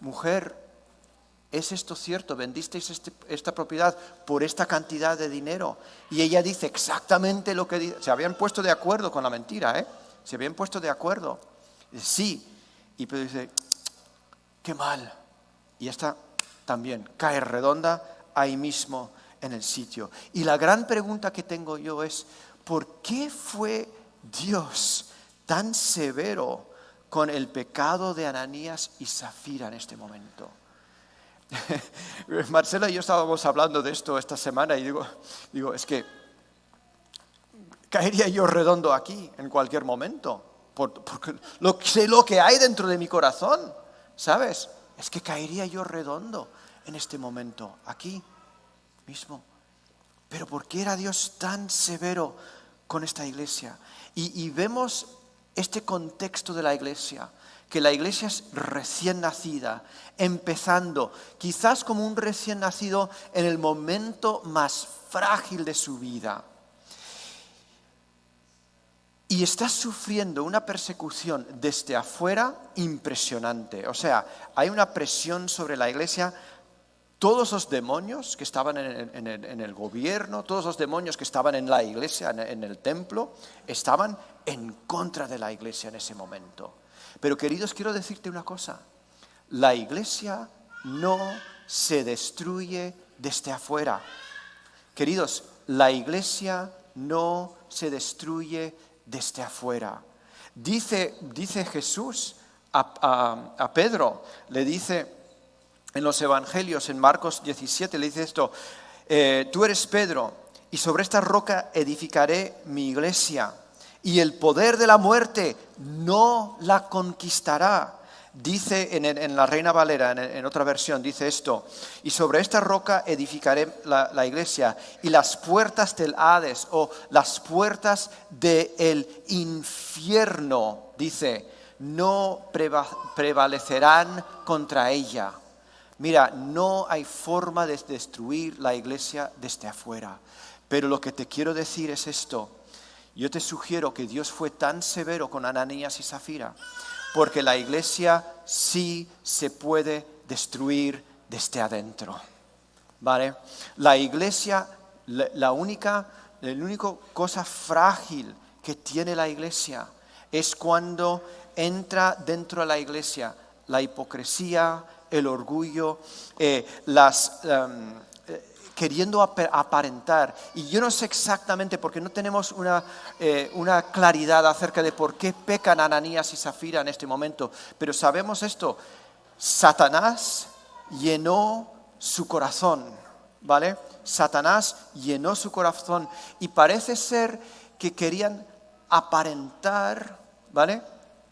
mujer, ¿es esto cierto? ¿Vendisteis esta propiedad por esta cantidad de dinero? Y ella dice exactamente lo que dice. Se habían puesto de acuerdo con la mentira, Se habían puesto de acuerdo. Dice, sí. Y Pedro dice, qué mal. Y esta también cae redonda ahí mismo en el sitio. Y la gran pregunta que tengo yo es, ¿por qué fue Dios tan severo con el pecado de Ananías y Zafira en este momento. Marcela y yo estábamos hablando de esto esta semana y digo, es que caería yo redondo aquí en cualquier momento, porque sé lo que hay dentro de mi corazón, ¿sabes? Es que caería yo redondo en este momento, aquí mismo. Pero ¿por qué era Dios tan severo con esta iglesia? Y vemos este contexto de la iglesia, que la iglesia es recién nacida, empezando, quizás como un recién nacido en el momento más frágil de su vida. Y está sufriendo una persecución desde afuera impresionante. O sea, hay una presión sobre la iglesia. Todos los demonios que estaban en el gobierno, todos los demonios que estaban en la iglesia, en el templo, estaban en contra de la iglesia en ese momento. Pero queridos, quiero decirte una cosa. La iglesia no se destruye desde afuera. Queridos, la iglesia no se destruye desde afuera. Dice Jesús a Pedro, le dice en los evangelios, en Marcos 17, le dice esto: tú eres Pedro, y sobre esta roca edificaré mi iglesia, y el poder de la muerte no la conquistará. Dice en la Reina Valera, en otra versión, dice esto: y sobre esta roca edificaré la iglesia, y las puertas del Hades, o las puertas del infierno, dice, no prevalecerán contra ella. Mira, no hay forma de destruir la iglesia desde afuera. Pero lo que te quiero decir es esto. Yo te sugiero que Dios fue tan severo con Ananías y Zafira, porque la iglesia sí se puede destruir desde adentro. ¿Vale? La iglesia, la única cosa frágil que tiene la iglesia es cuando entra dentro de la iglesia la hipocresía, el orgullo, queriendo aparentar. Y yo no sé exactamente, porque no tenemos una claridad acerca de por qué pecan Ananías y Zafira en este momento, pero sabemos esto: Satanás llenó su corazón, ¿vale? Satanás llenó su corazón y parece ser que querían aparentar, ¿vale?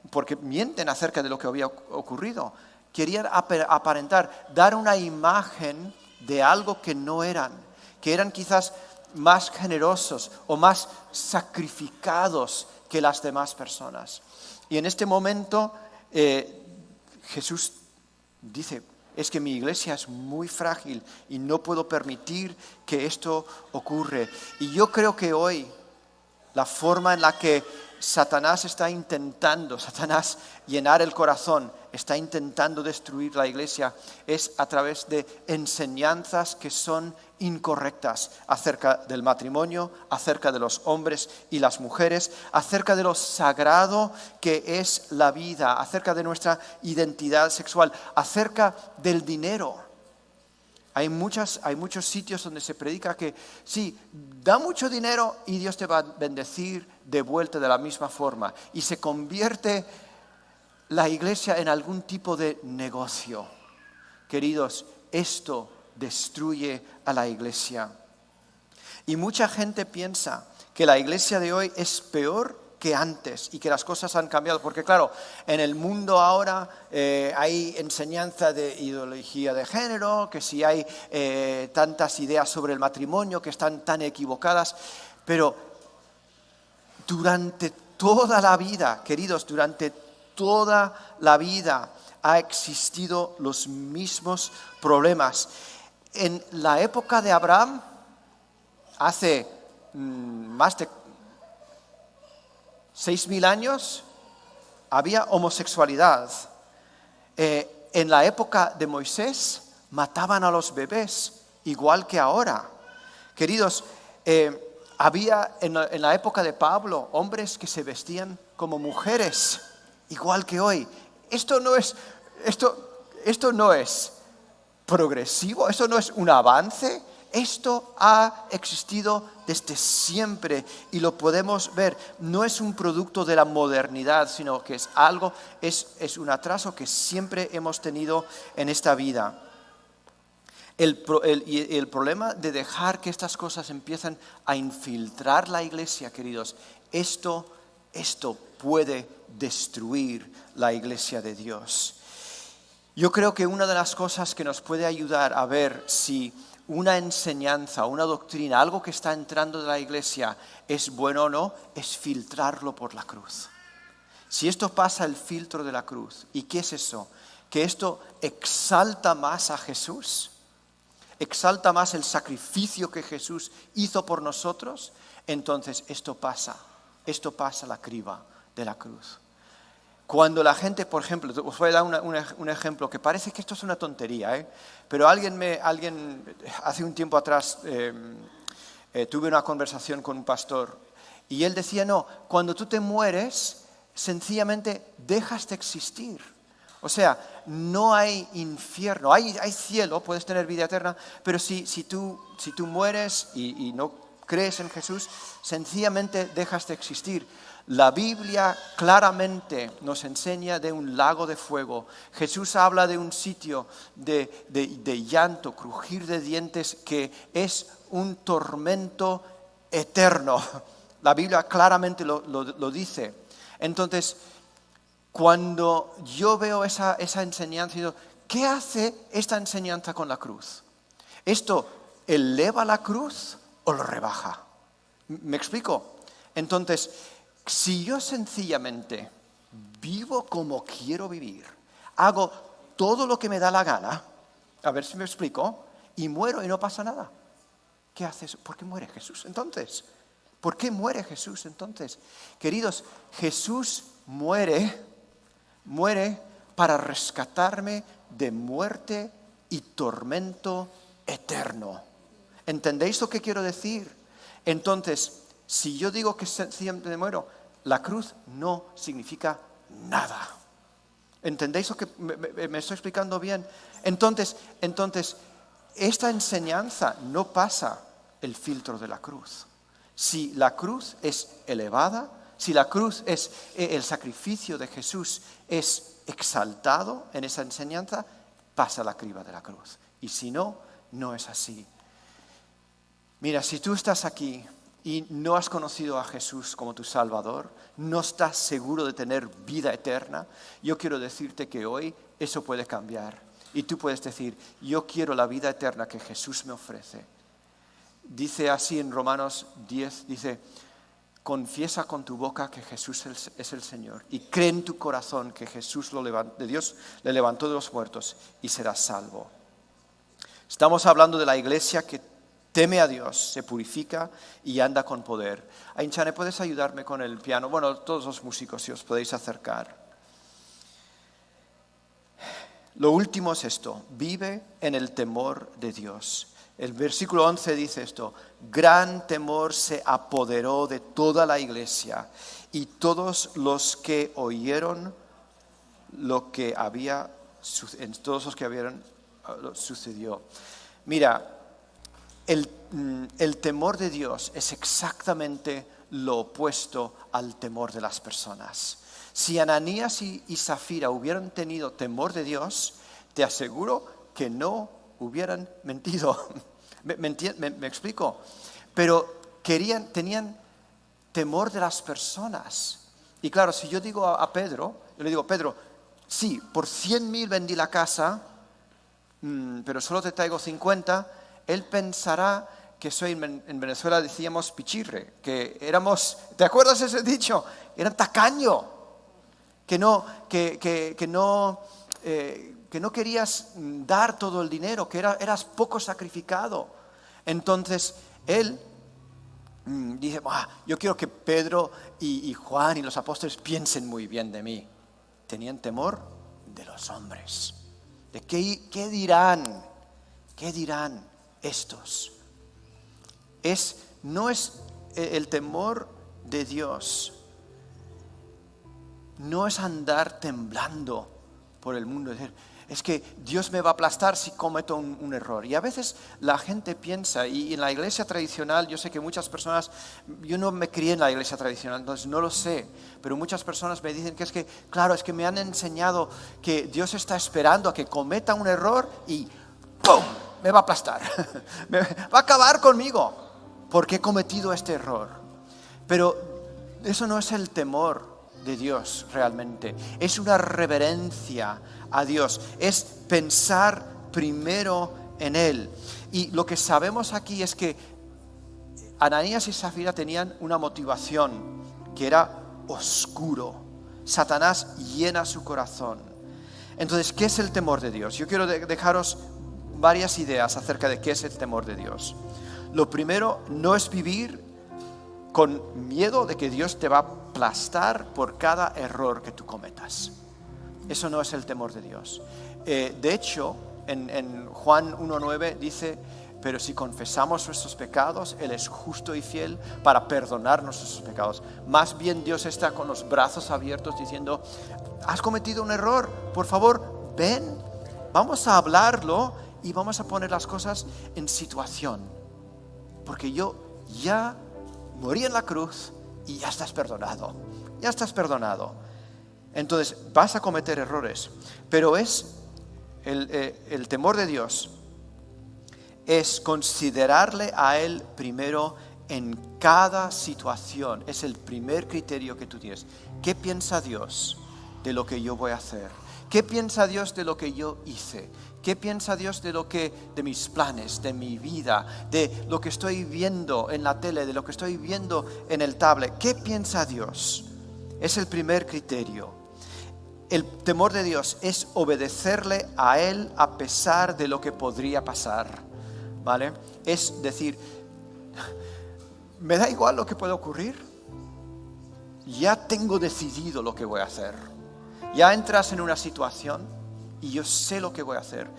Porque mienten acerca de lo que había ocurrido. Querían aparentar, dar una imagen de algo que no eran, que eran quizás más generosos o más sacrificados que las demás personas. Y en este momento Jesús dice: es que mi iglesia es muy frágil y no puedo permitir que esto ocurra. Y yo creo que hoy la forma en la que Satanás llenar el corazón, está intentando destruir la iglesia, es a través de enseñanzas que son incorrectas acerca del matrimonio, acerca de los hombres y las mujeres, acerca de lo sagrado que es la vida, acerca de nuestra identidad sexual, acerca del dinero. Hay muchos sitios donde se predica que sí, da mucho dinero y Dios te va a bendecir de vuelta de la misma forma. Y se convierte la iglesia en algún tipo de negocio. Queridos, esto destruye a la iglesia. Y mucha gente piensa que la iglesia de hoy es peor que antes y que las cosas han cambiado, porque claro, en el mundo ahora hay enseñanza de ideología de género, que si hay tantas ideas sobre el matrimonio que están tan equivocadas, pero durante toda la vida, queridos, durante toda la vida ha existido los mismos problemas. En la época de Abraham, hace más de 6.000 años, había homosexualidad. En la época de Moisés, mataban a los bebés, igual que ahora. Queridos, había en la época de Pablo hombres que se vestían como mujeres, igual que hoy. Esto no es progresivo, esto no es un avance. Esto ha existido desde siempre y lo podemos ver. No es un producto de la modernidad, sino que es un atraso que siempre hemos tenido en esta vida. El problema de dejar que estas cosas empiecen a infiltrar la iglesia, queridos, esto puede destruir la iglesia de Dios. Yo creo que una de las cosas que nos puede ayudar a ver si una enseñanza, una doctrina, algo que está entrando de la iglesia es bueno o no, es filtrarlo por la cruz. Si esto pasa el filtro de la cruz, ¿y qué es eso? Que esto exalta más a Jesús, exalta más el sacrificio que Jesús hizo por nosotros, entonces esto pasa la criba de la cruz. Cuando la gente, por ejemplo, os voy a dar un ejemplo que parece que esto es una tontería, pero alguien hace un tiempo atrás tuve una conversación con un pastor y él decía, no, cuando tú te mueres, sencillamente dejas de existir. O sea, no hay infierno, hay cielo, puedes tener vida eterna, pero si tú mueres y no crees en Jesús, sencillamente dejas de existir. La Biblia claramente nos enseña de un lago de fuego. Jesús habla de un sitio de llanto, crujir de dientes, que es un tormento eterno. La Biblia claramente lo dice. Entonces, cuando yo veo esa enseñanza, digo, ¿qué hace esta enseñanza con la cruz? ¿Esto eleva la cruz o lo rebaja? ¿Me explico? Entonces, si yo sencillamente vivo como quiero vivir, hago todo lo que me da la gana, a ver si me explico, y muero y no pasa nada, ¿qué haces? ¿Por qué muere Jesús entonces? ¿Por qué muere Jesús entonces? Queridos, Jesús muere para rescatarme de muerte y tormento eterno. ¿Entendéis lo que quiero decir? Entonces, si yo digo que siempre muero, la cruz no significa nada. ¿Entendéis lo que me estoy explicando bien? Entonces, esta enseñanza no pasa el filtro de la cruz. Si la cruz es elevada, si la cruz es el sacrificio de Jesús es exaltado en esa enseñanza, pasa la criba de la cruz. Y si no, no es así. Mira, si tú estás aquí y no has conocido a Jesús como tu Salvador, no estás seguro de tener vida eterna, yo quiero decirte que hoy eso puede cambiar. Y tú puedes decir, yo quiero la vida eterna que Jesús me ofrece. Dice así en Romanos 10, dice, confiesa con tu boca que Jesús es el Señor y cree en tu corazón que Jesús Dios le levantó de los muertos y serás salvo. Estamos hablando de la iglesia que teme a Dios, se purifica y anda con poder. Ainchane, ¿puedes ayudarme con el piano? Bueno, todos los músicos, si os podéis acercar. Lo último es esto, vive en el temor de Dios. El versículo 11 dice esto, gran temor se apoderó de toda la iglesia y todos los que oyeron lo que había sucedió. Mira, el temor de Dios es exactamente lo opuesto al temor de las personas. Si Ananías y Zafira hubieran tenido temor de Dios, te aseguro que no hubieran mentido. ¿Me explico? Pero tenían temor de las personas. Y claro, si yo digo a Pedro, yo le digo, Pedro, sí, por 100.000 vendí la casa, pero solo te traigo 50, él pensará que soy, en Venezuela decíamos pichirre, que éramos, ¿te acuerdas ese dicho? Era tacaño, que no querías dar todo el dinero, que eras poco sacrificado. Entonces, él dice, yo quiero que Pedro y Juan y los apóstoles piensen muy bien de mí. Tenían temor de los hombres. ¿De qué dirán? ¿Qué dirán estos? No es el temor de Dios. No es andar temblando por el mundo. es que Dios me va a aplastar si cometo un error. Y a veces la gente piensa, y en la iglesia tradicional, yo sé que muchas personas, yo no me crié en la iglesia tradicional, entonces no lo sé, pero muchas personas me dicen que es que, claro, es que me han enseñado que Dios está esperando a que cometa un error y ¡pum!, me va a aplastar, va a acabar conmigo porque he cometido este error. Pero eso no es el temor de Dios realmente, es una reverencia a Dios, es pensar primero en Él. Y lo que sabemos aquí es que Ananías y Zafira tenían una motivación que era oscuro. Satanás llena su corazón. Entonces, ¿qué es el temor de Dios? Yo quiero dejaros varias ideas acerca de qué es el temor de Dios. Lo primero, no es vivir con miedo de que Dios te va a aplastar por cada error que tú cometas. Eso no es el temor de Dios. De hecho, en Juan 1:9 dice, pero si confesamos nuestros pecados, Él es justo y fiel para perdonar nuestros pecados. Más bien Dios está con los brazos abiertos diciendo, has cometido un error, por favor, ven, vamos a hablarlo y vamos a poner las cosas en situación. Porque yo ya morí en la cruz y ya estás perdonado. Ya estás perdonado. Entonces vas a cometer errores. Pero es el temor de Dios es considerarle a Él primero en cada situación. Es el primer criterio que tú tienes. ¿Qué piensa Dios de lo que yo voy a hacer? ¿Qué piensa Dios de lo que yo hice? ¿Qué piensa Dios de mis planes, de mi vida, de lo que estoy viendo en la tele, de lo que estoy viendo en el tablet? ¿Qué piensa Dios? Es el primer criterio. El temor de Dios es obedecerle a Él a pesar de lo que podría pasar, ¿vale? Es decir, me da igual lo que pueda ocurrir, ya tengo decidido lo que voy a hacer. Ya entras en una situación y yo sé lo que voy a hacer.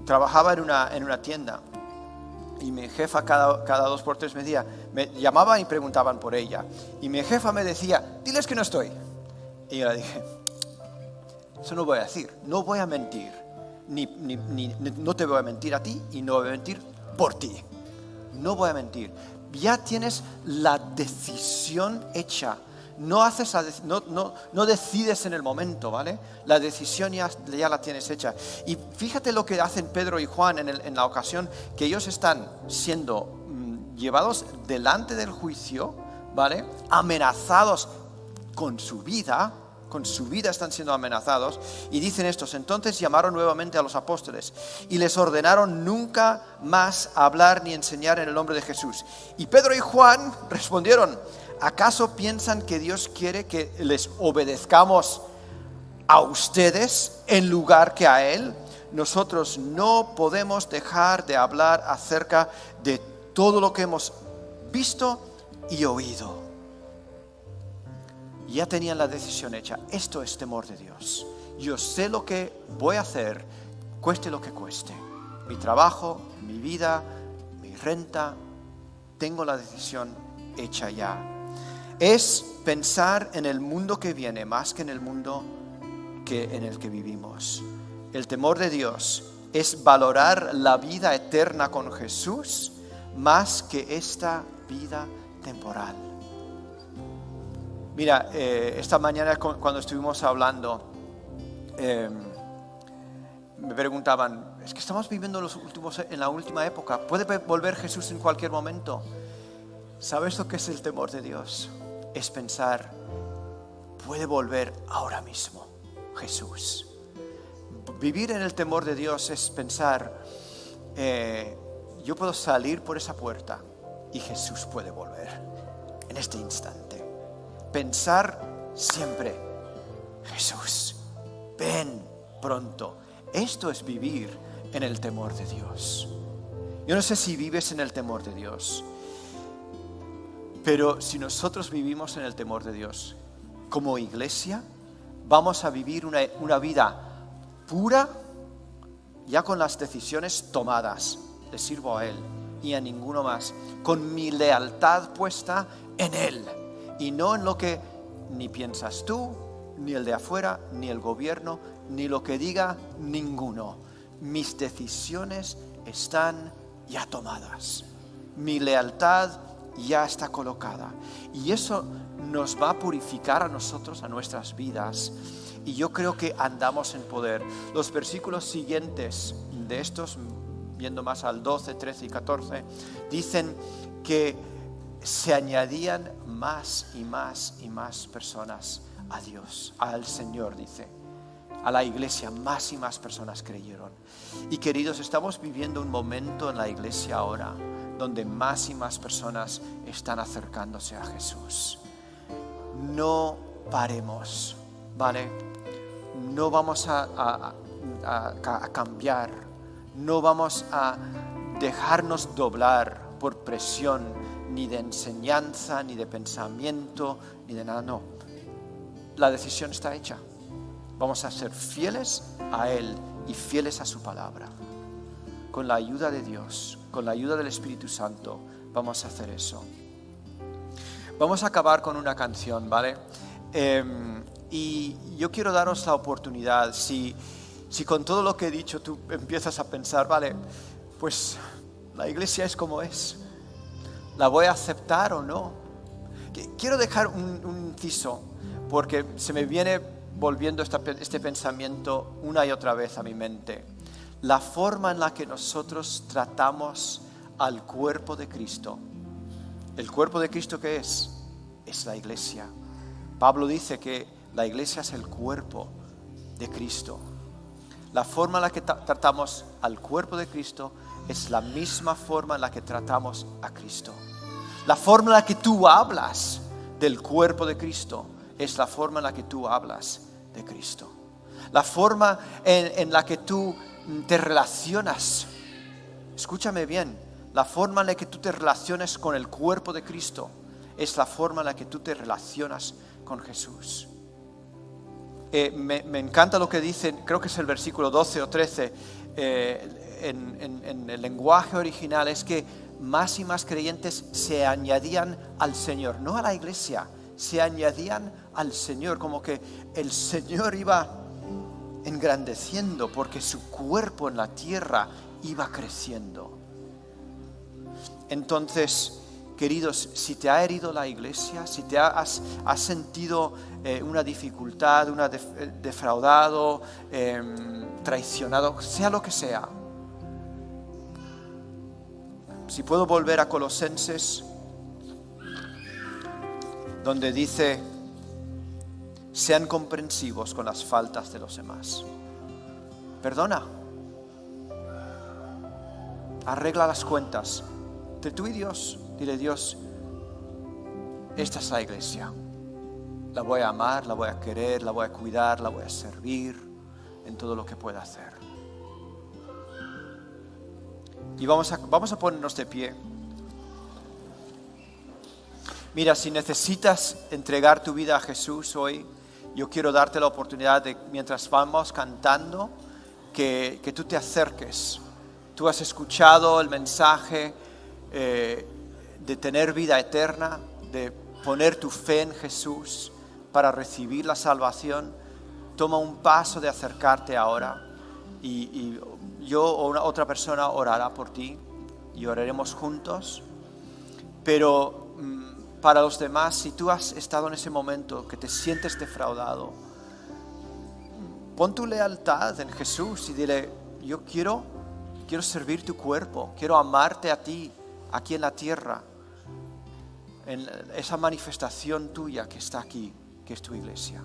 Trabajaba en una tienda y mi jefa cada 2 por 3 me llamaban y preguntaban por ella. Y mi jefa me decía, diles que no estoy. Y yo le dije, eso no voy a decir, no voy a mentir. No te voy a mentir a ti y no voy a mentir por ti. No voy a mentir. Ya tienes la decisión hecha. No decides en el momento, ¿vale? La decisión ya la tienes hecha. Y fíjate lo que hacen Pedro y Juan en la ocasión que ellos están siendo llevados delante del juicio, ¿vale? Amenazados con su vida están siendo amenazados. Y dicen estos, entonces llamaron nuevamente a los apóstoles y les ordenaron nunca más hablar ni enseñar en el nombre de Jesús. Y Pedro y Juan respondieron, ¿acaso piensan que Dios quiere que les obedezcamos a ustedes en lugar que a Él? Nosotros no podemos dejar de hablar acerca de todo lo que hemos visto y oído. Ya tenían la decisión hecha. Esto es temor de Dios. Yo sé lo que voy a hacer, cueste lo que cueste. Mi trabajo, mi vida, mi renta, tengo la decisión hecha ya. Es pensar en el mundo que viene más que en el mundo en el que vivimos. El temor de Dios es valorar la vida eterna con Jesús más que esta vida temporal. Mira, esta mañana cuando estuvimos hablando, me preguntaban, es que estamos viviendo en la última época, ¿puede volver Jesús en cualquier momento? ¿Sabes lo que es el temor de Dios? Es pensar, puede volver ahora mismo Jesús. Vivir en el temor de Dios es pensar, yo puedo salir por esa puerta y Jesús puede volver en este instante. Pensar siempre, Jesús, ven pronto. Esto es vivir en el temor de Dios. Yo no sé si vives en el temor de Dios, pero si nosotros vivimos en el temor de Dios, como iglesia, vamos a vivir una vida pura, ya con las decisiones tomadas. Le sirvo a Él y a ninguno más, con mi lealtad puesta en Él. Y no en lo que ni piensas tú, ni el de afuera, ni el gobierno, ni lo que diga ninguno. Mis decisiones están ya tomadas. Mi lealtad ya está colocada. Y eso nos va a purificar a nosotros, a nuestras vidas. Y yo creo que andamos en poder. Los versículos siguientes de estos, viendo más al 12, 13 y 14, dicen que se añadían más y más y más personas a Dios, al Señor, dice. A la iglesia, más y más personas creyeron. Y queridos, estamos viviendo un momento en la iglesia ahora donde más y más personas están acercándose a Jesús. No paremos, ¿vale? No vamos a cambiar, no vamos a dejarnos doblar por presión ni de enseñanza, ni de pensamiento, ni de nada, no. La decisión está hecha. Vamos a ser fieles a Él y fieles a su palabra. Con la ayuda de Dios, con la ayuda del Espíritu Santo, vamos a hacer eso. Vamos a acabar con una canción, ¿vale? Y yo quiero daros la oportunidad, si con todo lo que he dicho tú empiezas a pensar, vale, pues la iglesia es como es, ¿la voy a aceptar o no? Quiero dejar un inciso, porque se me viene volviendo este pensamiento una y otra vez a mi mente. La forma en la que nosotros tratamos al cuerpo de Cristo. ¿El cuerpo de Cristo qué es? Es la iglesia. Pablo dice que la iglesia es el cuerpo de Cristo. La forma en la que tratamos al cuerpo de Cristo es la misma forma en la que tratamos a Cristo. La forma en la que tú hablas del cuerpo de Cristo es la forma en la que tú hablas de Cristo. La forma en la que tú te relacionas, escúchame bien, la forma en la que tú te relacionas con el cuerpo de Cristo es la forma en la que tú te relacionas con Jesús. Me encanta lo que dicen, creo que es el versículo 12 o 13, en el lenguaje original, es que más y más creyentes se añadían al Señor, no a la iglesia, se añadían al Señor, como que el Señor iba engrandeciendo porque su cuerpo en la tierra iba creciendo. Entonces, queridos, si te ha herido la iglesia, si te has sentido una dificultad, defraudado, traicionado, sea lo que sea. Si puedo volver a Colosenses, donde dice: sean comprensivos con las faltas de los demás. Perdona. Arregla las cuentas de tú y Dios. Dile: Dios, esta es la iglesia. La voy a amar, la voy a querer, la voy a cuidar, la voy a servir en todo lo que pueda hacer. Y vamos a ponernos de pie. Mira, si necesitas entregar tu vida a Jesús hoy, yo quiero darte la oportunidad de, mientras vamos cantando, que tú te acerques. Tú has escuchado el mensaje de tener vida eterna, de poner tu fe en Jesús para recibir la salvación. Toma un paso de acercarte ahora y yo o otra persona orará por ti y oraremos juntos. Pero para los demás, si tú has estado en ese momento que te sientes defraudado, pon tu lealtad en Jesús y dile: yo quiero servir tu cuerpo, quiero amarte a ti aquí en la tierra, en esa manifestación tuya que está aquí, que es tu iglesia.